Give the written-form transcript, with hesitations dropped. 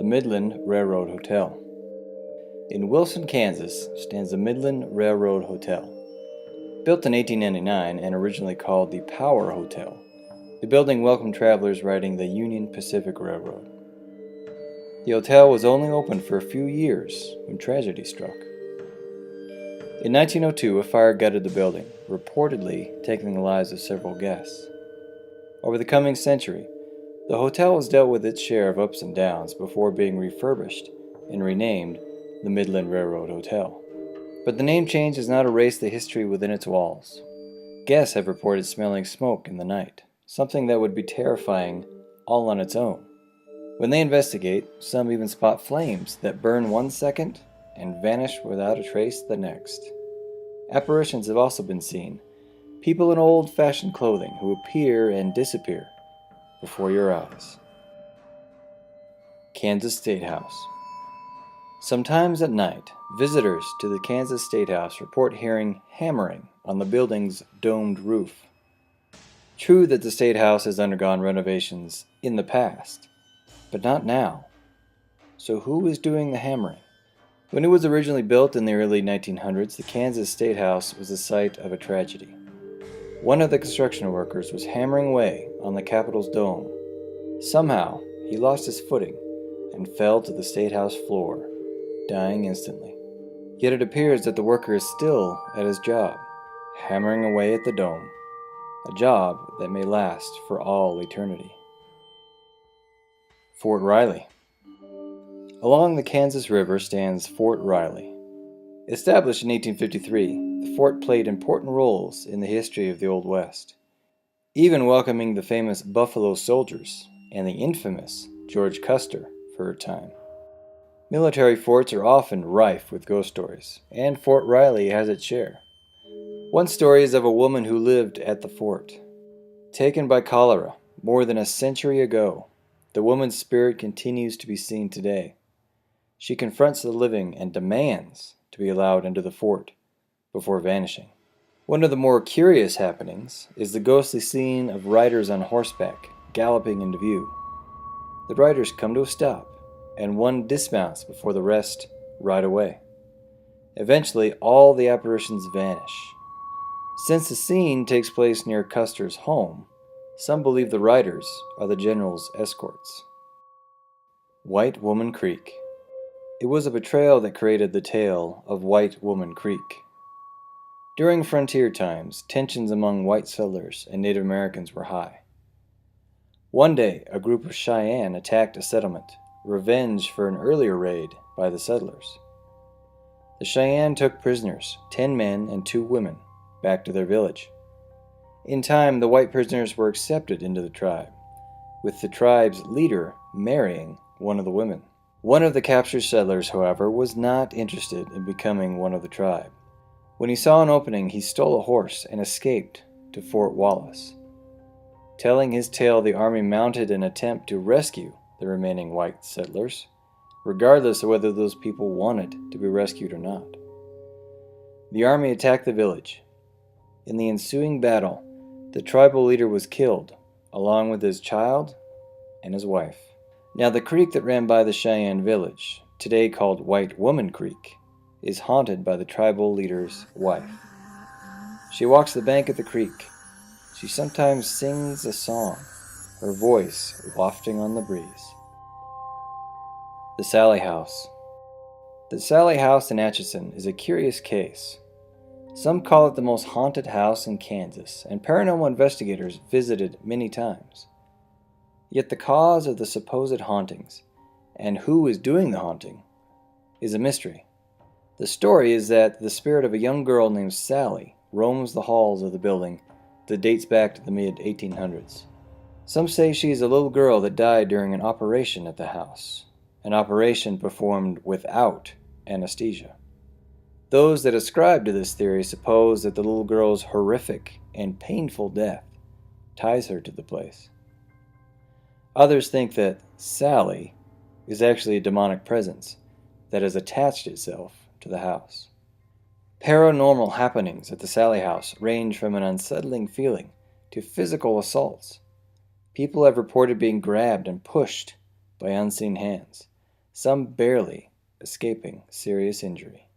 the Midland Railroad Hotel. In Wilson, Kansas, stands the Midland Railroad Hotel. Built in 1899 and originally called the Power Hotel, the building welcomed travelers riding the Union Pacific Railroad. The hotel was only open for a few years when tragedy struck. In 1902, a fire gutted the building, reportedly taking the lives of several guests. Over the coming century, the hotel has dealt with its share of ups and downs before being refurbished and renamed the Midland Railroad Hotel. But the name change has not erased the history within its walls. Guests have reported smelling smoke in the night, something that would be terrifying all on its own. When they investigate, some even spot flames that burn one second and vanish without a trace the next. Apparitions have also been seen, people in old-fashioned clothing who appear and disappear before your eyes. Kansas Statehouse. Sometimes at night, visitors to the Kansas Statehouse report hearing hammering on the building's domed roof. True that the Statehouse has undergone renovations in the past, but not now. So who is doing the hammering? When it was originally built in the early 1900s, the Kansas Statehouse was the site of a tragedy. One of the construction workers was hammering away on the Capitol's dome. Somehow, he lost his footing and fell to the Statehouse floor, dying instantly. Yet it appears that the worker is still at his job, hammering away at the dome, a job that may last for all eternity. Fort Riley. Along the Kansas River stands Fort Riley. Established in 1853, the fort played important roles in the history of the Old West, even welcoming the famous Buffalo Soldiers and the infamous George Custer for a time. Military forts are often rife with ghost stories, and Fort Riley has its share. One story is of a woman who lived at the fort. Taken by cholera more than a century ago, the woman's spirit continues to be seen today. She confronts the living and demands to be allowed into the fort before vanishing. One of the more curious happenings is the ghostly scene of riders on horseback galloping into view. The riders come to a stop, and one dismounts before the rest ride away. Eventually, all the apparitions vanish. Since the scene takes place near Custer's home, some believe the riders are the general's escorts. White Woman Creek. It was a betrayal that created the tale of White Woman Creek. During frontier times, tensions among white settlers and Native Americans were high. One day, a group of Cheyenne attacked a settlement, revenge for an earlier raid by the settlers. The Cheyenne took prisoners, 10 men and 2 women, back to their village. In time, the white prisoners were accepted into the tribe, with the tribe's leader marrying one of the women. One of the captured settlers, however, was not interested in becoming one of the tribe. When he saw an opening, he stole a horse and escaped to Fort Wallace. Telling his tale, the army mounted an attempt to rescue the remaining white settlers, regardless of whether those people wanted to be rescued or not. The army attacked the village. In the ensuing battle, the tribal leader was killed, along with his child and his wife. Now, the creek that ran by the Cheyenne village, today called White Woman Creek, is haunted by the tribal leader's wife. She walks the bank of the creek. She sometimes sings a song, her voice wafting on the breeze. The Sallie House. The Sallie House in Atchison is a curious case. Some call it the most haunted house in Kansas, and paranormal investigators visited many times. Yet the cause of the supposed hauntings, and who is doing the haunting, is a mystery. The story is that the spirit of a young girl named Sallie roams the halls of the building that dates back to the mid-1800s. Some say she is a little girl that died during an operation at the house, an operation performed without anesthesia. Those that ascribe to this theory suppose that the little girl's horrific and painful death ties her to the place. Others think that Sallie is actually a demonic presence that has attached itself to the house. Paranormal happenings at the Sallie House range from an unsettling feeling to physical assaults. People have reported being grabbed and pushed by unseen hands, some barely escaping serious injury.